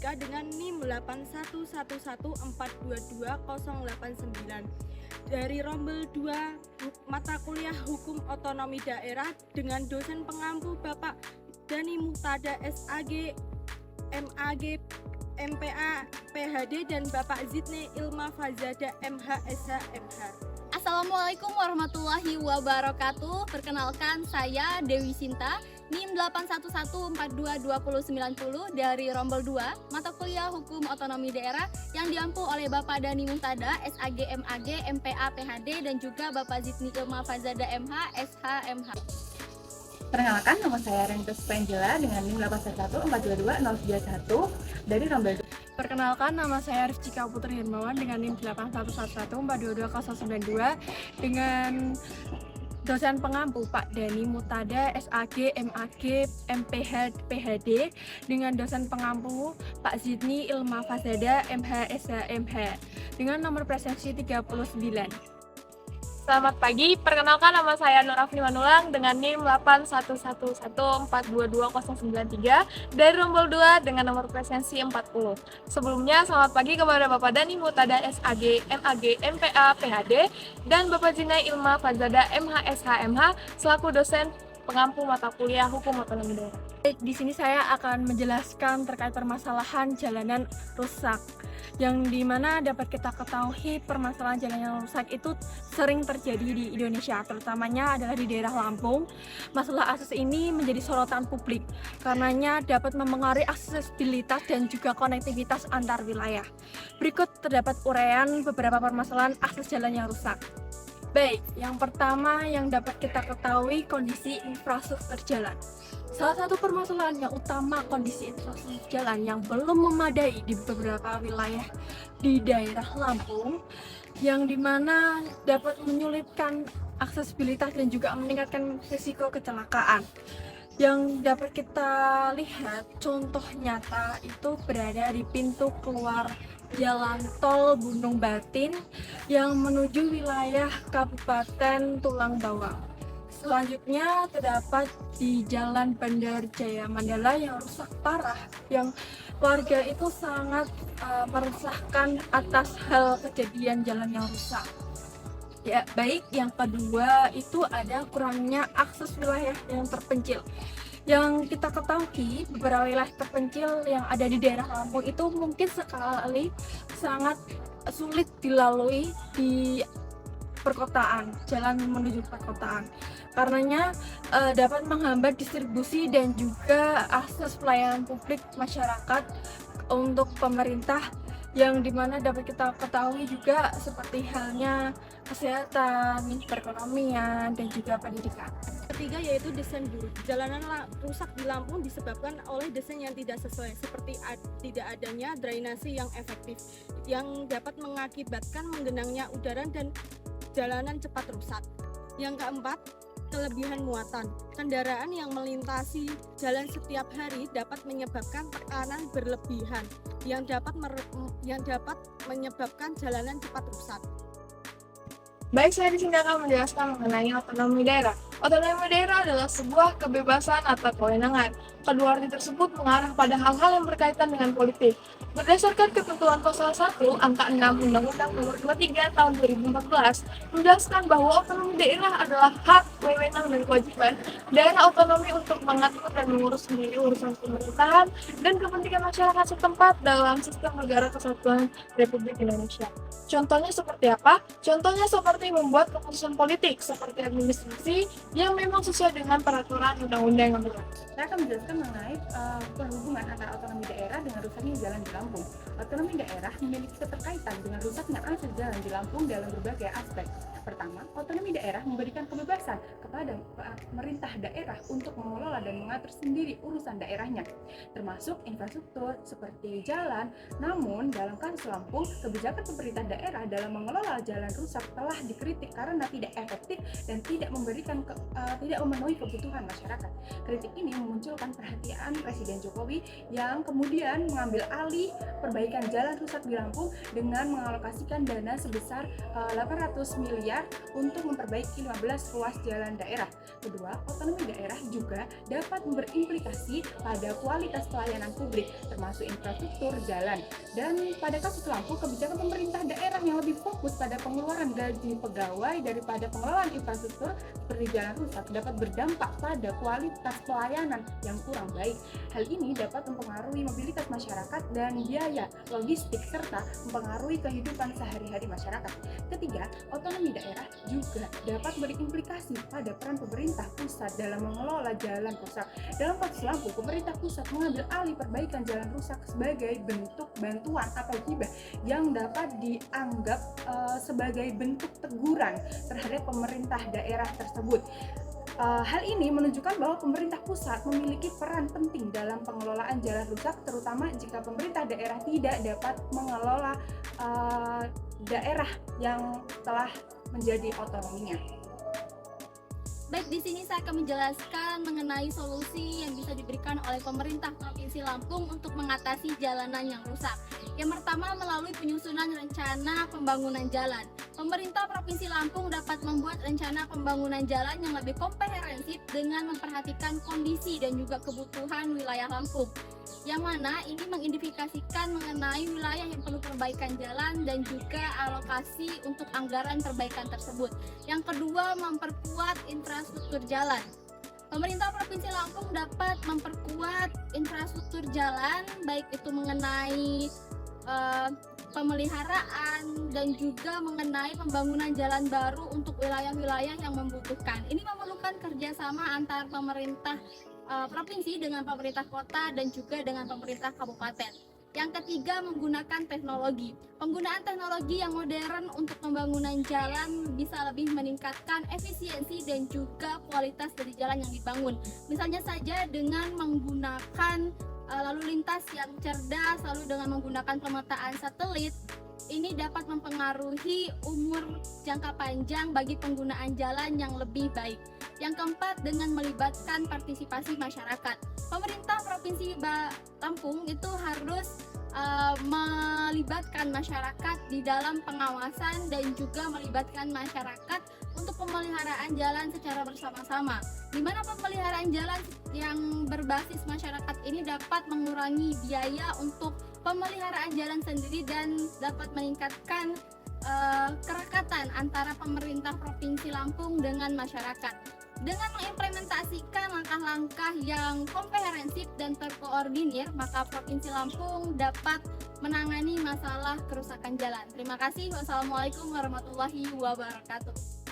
Jessica dengan NIM 81114220899 dari Rombel 2 mata kuliah Hukum Otonomi Daerah dengan dosen pengampu Bapak Dani Muhtada SAG, MAG, MPA, PhD dan Bapak Zidni Ilma Fazada MH, SH, MH. Assalamualaikum warahmatullahi wabarakatuh. Perkenalkan, saya Dewi Sinta, NIM 811422090 dari Rombel 2, mata kuliah Hukum Otonomi Daerah yang diampu oleh Bapak Dani Muhtada, SAG, MAG, MPA, PhD dan juga Bapak Zidni Ilma Fazada MH, SH, MH. Perkenalkan, nama saya Rentus Angela dengan NIM 811422091 dari Rombel 2. Perkenalkan, nama saya Rifcika Putri Hermawan dengan NIM 81114222092 dengan dosen pengampu Pak Dani Muhtada SAG, MAG, MPH, PhD dengan dosen pengampu Pak Zidni Ilma Fazada MH, SH, MH dengan nomor presensi 39. Selamat pagi, perkenalkan nama saya Nur Afni Manulang dengan NIM 81114222093 dari Rombel 2 dengan nomor presensi 40. Sebelumnya, selamat pagi kepada Bapak Dani Muhtada SAG, MAG, MPA, PhD dan Bapak Zidni Ilma Fazada MH, SH, MH selaku dosen pengampu mata kuliah Hukum Otonomi Daerah. Di sini saya akan menjelaskan terkait permasalahan jalanan rusak, yang dimana dapat kita ketahui permasalahan jalan yang rusak itu sering terjadi di Indonesia, terutamanya adalah di daerah Lampung. Masalah akses ini menjadi sorotan publik karenanya dapat mempengaruhi aksesibilitas dan juga konektivitas antar wilayah. Berikut terdapat uraian beberapa permasalahan akses jalan yang rusak. Baik, yang pertama yang dapat kita ketahui kondisi infrastruktur jalan. Salah satu permasalahan yang utama kondisi infrastruktur jalan yang belum memadai di beberapa wilayah di daerah Lampung, yang dimana dapat menyulitkan aksesibilitas dan juga meningkatkan risiko kecelakaan. Yang dapat kita lihat contoh nyata itu berada di pintu keluar Jalan Tol Gunung Batin yang menuju wilayah Kabupaten Tulang Bawang. Selanjutnya terdapat di Jalan Bandar Jaya Mandala yang rusak parah, yang warga itu sangat meresahkan atas hal kejadian jalan yang rusak. Ya, baik, yang kedua itu ada kurangnya akses wilayah yang terpencil. Yang kita ketahui beberapa wilayah terpencil yang ada di daerah Lampung itu mungkin sekali sangat sulit dilalui di perkotaan, jalan menuju perkotaan. Karenanya dapat menghambat distribusi dan juga akses pelayanan publik masyarakat untuk pemerintah, yang dimana dapat kita ketahui juga seperti halnya kesehatan, perekonomian, dan juga pendidikan. Ketiga yaitu desain buruk. Jalanan rusak di Lampung disebabkan oleh desain yang tidak sesuai, seperti tidak adanya drainase yang efektif, yang dapat mengakibatkan menggenangnya udara dan jalanan cepat rusak. Yang keempat, kelebihan muatan. Kendaraan yang melintasi jalan setiap hari dapat menyebabkan tekanan berlebihan yang dapat menyebabkan jalanan cepat rusak. Baik, saya di sini akan menjelaskan mengenai otonomi daerah. Otonomi daerah adalah sebuah kebebasan atau kewenangan. Kedua arti tersebut mengarah pada hal-hal yang berkaitan dengan politik. Berdasarkan ketentuan pasal 1 angka 6 Undang-Undang Nomor 23 Tahun 2014 menjelaskan bahwa otonomi daerah adalah hak, wewenang dan kewajiban daerah otonomi untuk mengatur dan mengurus sendiri urusan pemerintahan dan kepentingan masyarakat setempat dalam sistem negara kesatuan Republik Indonesia. Contohnya seperti apa? Contohnya seperti membuat keputusan politik seperti administrasi yang memang sesuai dengan peraturan undang-undang yang berlaku. Saya akan menjelaskan mengenai perhubungan antara otonomi daerah dengan rusaknya jalan di Lampung. Otonomi daerah memiliki keterkaitan dengan rusaknya akses jalan di Lampung dalam berbagai aspek. Pertama, otonomi daerah memberikan kebebasan kepada pemerintah daerah untuk mengelola dan mengatur sendiri urusan daerahnya, termasuk infrastruktur seperti jalan. Namun, dalam kasus Lampung, kebijakan pemerintah daerah dalam mengelola jalan rusak telah dikritik karena tidak efektif dan tidak memenuhi kebutuhan masyarakat. Kritik ini memunculkan perhatian Presiden Jokowi yang kemudian mengambil alih perbaikan perbaikan jalan rusak di Lampung dengan mengalokasikan dana sebesar 800 miliar untuk memperbaiki 15 ruas jalan daerah. Kedua, otonomi daerah juga dapat berimplikasi pada kualitas pelayanan publik, termasuk infrastruktur jalan. Dan pada kasus Lampung, kebijakan pemerintah daerah yang lebih fokus pada pengeluaran gaji pegawai daripada pengelolaan infrastruktur seperti jalan rusak dapat berdampak pada kualitas pelayanan yang kurang baik. Hal ini dapat mempengaruhi mobilitas masyarakat dan biaya logistik serta mempengaruhi kehidupan sehari-hari masyarakat. Ketiga, otonomi daerah juga dapat berimplikasi pada peran pemerintah pusat dalam mengelola jalan rusak. Dalam kasus Lampung, pemerintah pusat mengambil alih perbaikan jalan rusak sebagai bentuk bantuan atau hibah yang dapat dianggap sebagai bentuk teguran terhadap pemerintah daerah tersebut. Hal ini menunjukkan bahwa pemerintah pusat memiliki peran penting dalam pengelolaan jalan rusak, terutama jika pemerintah daerah tidak dapat mengelola daerah yang telah menjadi otonominya. Baik, di sini saya akan menjelaskan mengenai solusi yang bisa diberikan oleh pemerintah Provinsi Lampung untuk mengatasi jalanan yang rusak. Yang pertama, melalui penyusunan rencana pembangunan jalan. Pemerintah Provinsi Lampung dapat membuat rencana pembangunan jalan yang lebih komprehensif dengan memperhatikan kondisi dan juga kebutuhan wilayah Lampung, yang mana ini mengidentifikasikan mengenai wilayah yang perlu perbaikan jalan dan juga alokasi untuk anggaran perbaikan tersebut. Yang kedua, memperkuat infrastruktur jalan. Pemerintah Provinsi Lampung dapat memperkuat infrastruktur jalan, baik itu mengenai pemeliharaan dan juga mengenai pembangunan jalan baru untuk wilayah-wilayah yang membutuhkan. Ini memerlukan kerjasama antar pemerintah provinsi dengan pemerintah kota dan juga dengan pemerintah kabupaten. Yang ketiga, menggunakan teknologi. Penggunaan teknologi yang modern untuk pembangunan jalan bisa lebih meningkatkan efisiensi dan juga kualitas dari jalan yang dibangun. Misalnya saja dengan menggunakan lalu lintas yang cerdas, lalu dengan menggunakan pemetaan satelit. Ini dapat mempengaruhi umur jangka panjang bagi penggunaan jalan yang lebih baik. Yang keempat, dengan melibatkan partisipasi masyarakat. Pemerintah Provinsi Lampung itu harus melibatkan masyarakat di dalam pengawasan dan juga melibatkan masyarakat untuk pemeliharaan jalan secara bersama-sama, di mana pemeliharaan jalan yang berbasis masyarakat ini dapat mengurangi biaya untuk pemeliharaan jalan sendiri dan dapat meningkatkan kerekatan antara pemerintah Provinsi Lampung dengan masyarakat. Dengan mengimplementasikan langkah-langkah yang komprehensif dan terkoordinir, maka Provinsi Lampung dapat menangani masalah kerusakan jalan. Terima kasih. Wassalamualaikum warahmatullahi wabarakatuh.